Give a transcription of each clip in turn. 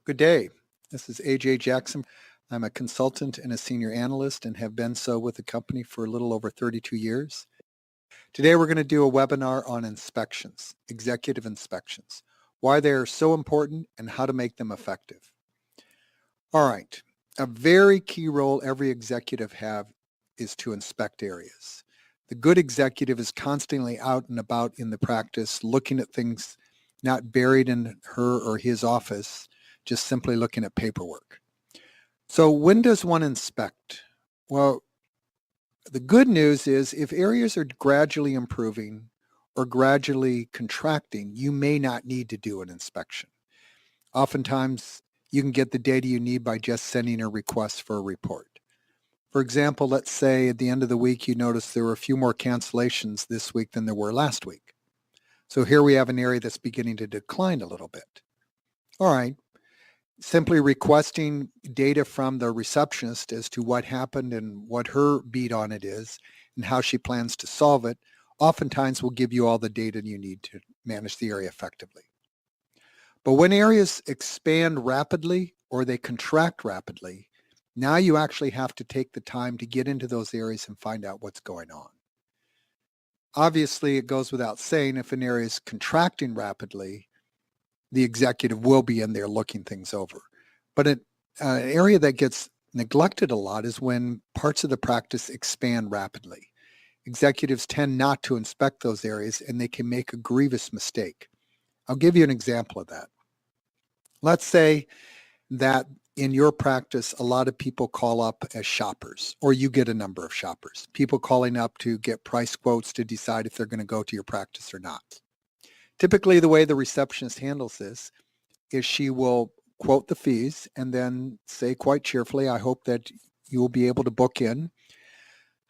Good day. This is AJ Jackson. I'm a consultant and a senior analyst and have been so with the company for a little over 32 years. Today we're going to do a webinar on inspections, executive inspections, why they are so important and how to make them effective. All right. A very key role every executive have is to inspect areas. The good executive is constantly out and about in the practice, looking at things not buried in her or his office, just simply looking at paperwork. So when does one inspect? Well, the good news is if areas are gradually improving or gradually contracting, you may not need to do an inspection. Oftentimes, you can get the data you need by just sending a request for a report. For example, let's say at the end of the week, you notice there were a few more cancellations this week than there were last week. So here we have an area that's beginning to decline a little bit. All right. Simply requesting data from the receptionist as to what happened and what her beat on it is and how she plans to solve it oftentimes will give you all the data you need to manage the area effectively. But when areas expand rapidly or they contract rapidly, now you actually have to take the time to get into those areas and find out what's going on. Obviously, it goes without saying if an area is contracting rapidly, the executive will be in there looking things over. But an area that gets neglected a lot is when parts of the practice expand rapidly. Executives tend not to inspect those areas and they can make a grievous mistake. I'll give you an example of that. Let's say that in your practice, a lot of people call up as shoppers, or you get a number of shoppers, people calling up to get price quotes to decide if they're going to go to your practice or not. Typically, the way the receptionist handles this is she will quote the fees and then say quite cheerfully, I hope that you will be able to book in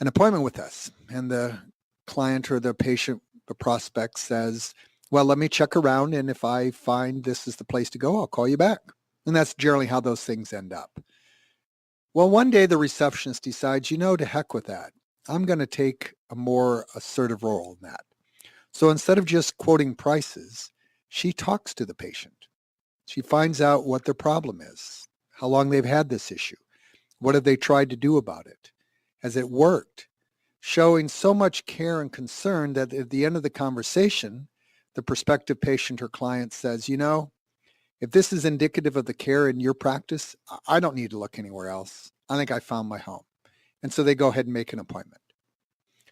an appointment with us. And the client or the patient, the prospect says, well, let me check around, and if I find this is the place to go, I'll call you back. And that's generally how those things end up. Well, one day the receptionist decides, to heck with that. I'm going to take a more assertive role in that. So instead of just quoting prices, she talks to the patient. She finds out what their problem is, how long they've had this issue, what have they tried to do about it, has it worked, showing so much care and concern that at the end of the conversation, the prospective patient or client says, if this is indicative of the care in your practice, I don't need to look anywhere else. I think I found my home. And so they go ahead and make an appointment.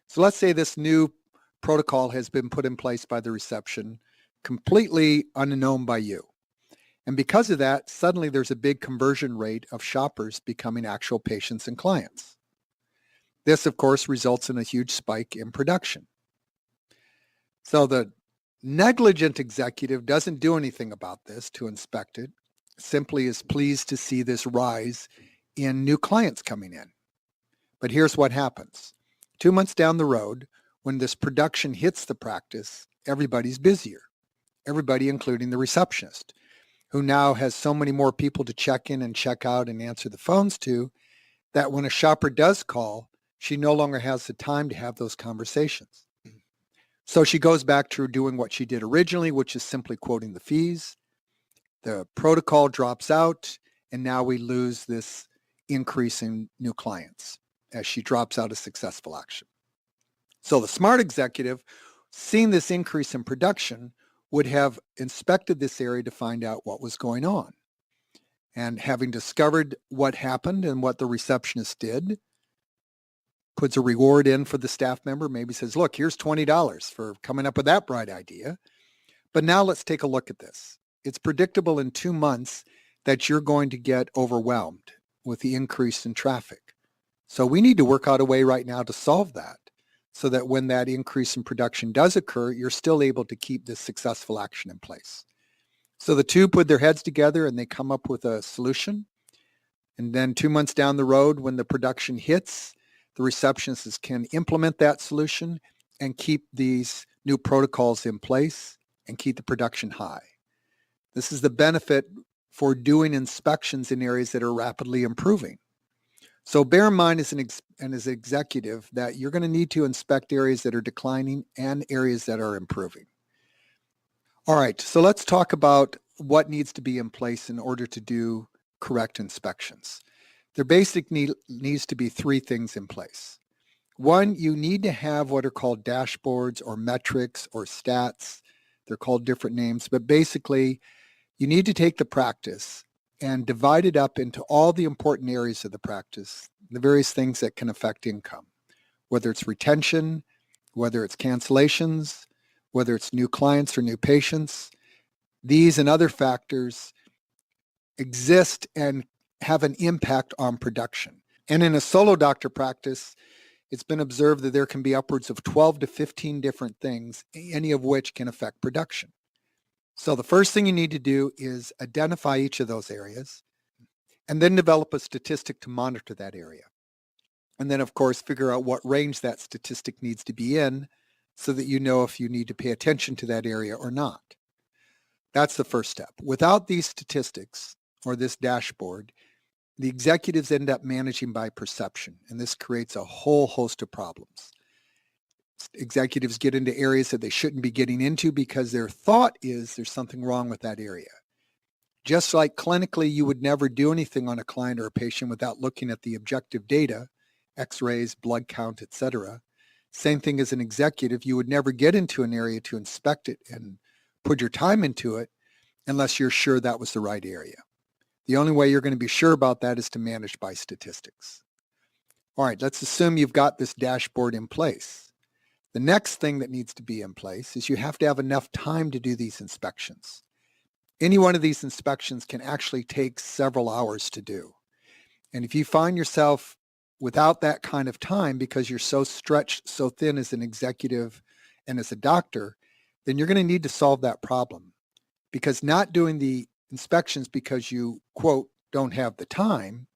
So let's say this new protocol has been put in place by the reception, completely unknown by you. And because of that, suddenly there's a big conversion rate of shoppers becoming actual patients and clients. This, of course, results in a huge spike in production. So the negligent executive doesn't do anything about this to inspect it, simply is pleased to see this rise in new clients coming in. But here's what happens. 2 months down the road, when this production hits the practice, everybody's busier. Everybody, including the receptionist, who now has so many more people to check in and check out and answer the phones to, that when a shopper does call, she no longer has the time to have those conversations. So she goes back to doing what she did originally, which is simply quoting the fees. The protocol drops out, and now we lose this increase in new clients as she drops out of successful action. So the smart executive, seeing this increase in production, would have inspected this area to find out what was going on. And having discovered what happened and what the receptionist did, puts a reward in for the staff member, maybe says, look, here's $20 for coming up with that bright idea. But now let's take a look at this. It's predictable in 2 months that you're going to get overwhelmed with the increase in traffic. So we need to work out a way right now to solve that so that when that increase in production does occur, you're still able to keep this successful action in place. So the two put their heads together and they come up with a solution. And then 2 months down the road, when the production hits, the receptionists can implement that solution and keep these new protocols in place and keep the production high. This is the benefit for doing inspections in areas that are rapidly improving. So bear in mind as an executive that you're going to need to inspect areas that are declining and areas that are improving. All right, so let's talk about what needs to be in place in order to do correct inspections. There basically needs to be three things in place. One, you need to have what are called dashboards or metrics or stats. They're called different names, but basically you need to take the practice and divide it up into all the important areas of the practice, the various things that can affect income, whether it's retention, whether it's cancellations, whether it's new clients or new patients. These and other factors exist and have an impact on production. And in a solo doctor practice, it's been observed that there can be upwards of 12 to 15 different things, any of which can affect production. So the first thing you need to do is identify each of those areas and then develop a statistic to monitor that area. And then, of course, figure out what range that statistic needs to be in so that you know if you need to pay attention to that area or not. That's the first step. Without these statistics or this dashboard, the executives end up managing by perception, and this creates a whole host of problems. Executives get into areas that they shouldn't be getting into because their thought is there's something wrong with that area. Just like clinically, you would never do anything on a client or a patient without looking at the objective data, x-rays, blood count, etc. Same thing as an executive, you would never get into an area to inspect it and put your time into it unless you're sure that was the right area. The only way you're going to be sure about that is to manage by statistics. All right, let's assume you've got this dashboard in place. The next thing that needs to be in place is you have to have enough time to do these inspections. Any one of these inspections can actually take several hours to do. And if you find yourself without that kind of time because you're so stretched, so thin as an executive and as a doctor, then you're going to need to solve that problem. Because not doing the inspections because you, quote, don't have the time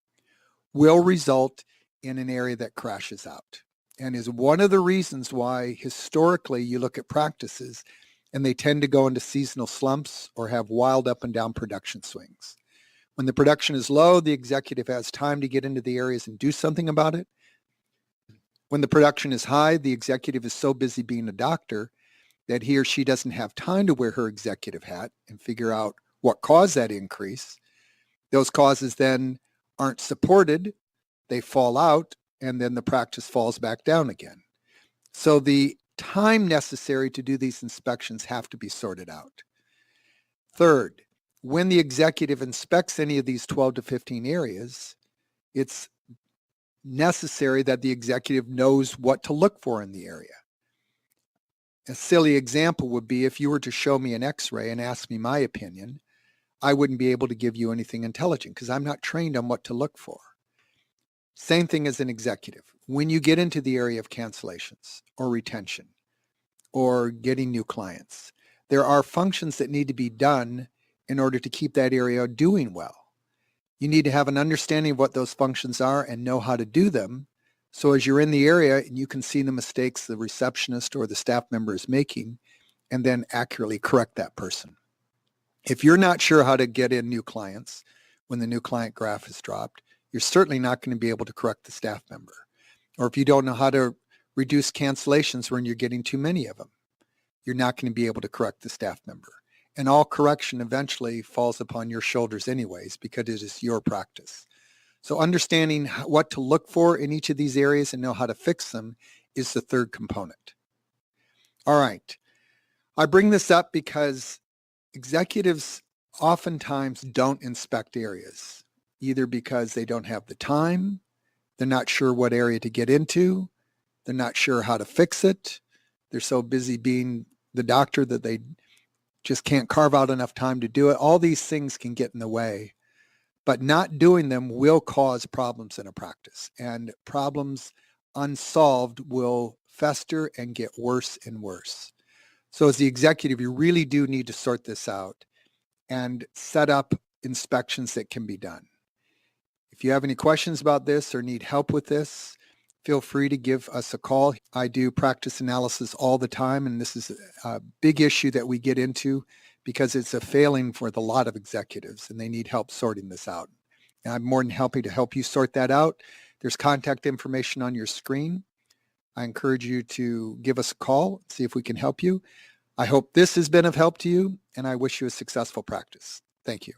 will result in an area that crashes out and is one of the reasons why historically you look at practices and they tend to go into seasonal slumps or have wild up and down production swings. When the production is low, the executive has time to get into the areas and do something about it. When the production is high, the executive is so busy being a doctor that he or she doesn't have time to wear her executive hat and figure out what caused that increase. Those causes then aren't supported, they fall out, and then the practice falls back down again. So the time necessary to do these inspections have to be sorted out. Third, when the executive inspects any of these 12 to 15 areas, it's necessary that the executive knows what to look for in the area. A silly example would be if you were to show me an x-ray and ask me my opinion, I wouldn't be able to give you anything intelligent because I'm not trained on what to look for. Same thing as an executive. When you get into the area of cancellations or retention or getting new clients, there are functions that need to be done in order to keep that area doing well. You need to have an understanding of what those functions are and know how to do them. So as you're in the area, you can see the mistakes the receptionist or the staff member is making and then accurately correct that person. If you're not sure how to get in new clients when the new client graph is dropped, you're certainly not going to be able to correct the staff member. Or if you don't know how to reduce cancellations when you're getting too many of them, you're not going to be able to correct the staff member. And all correction eventually falls upon your shoulders anyways because it is your practice. So understanding what to look for in each of these areas and know how to fix them is the third component. All right. I bring this up because executives oftentimes don't inspect areas, either because they don't have the time, they're not sure what area to get into, they're not sure how to fix it, they're so busy being the doctor that they just can't carve out enough time to do it. All these things can get in the way, but not doing them will cause problems in a practice, and problems unsolved will fester and get worse and worse. So as the executive, you really do need to sort this out and set up inspections that can be done. If you have any questions about this or need help with this, feel free to give us a call. I do practice analysis all the time, and this is a big issue that we get into because it's a failing for a lot of executives, and they need help sorting this out. And I'm more than happy to help you sort that out. There's contact information on your screen. I encourage you to give us a call, see if we can help you. I hope this has been of help to you, and I wish you a successful practice. Thank you.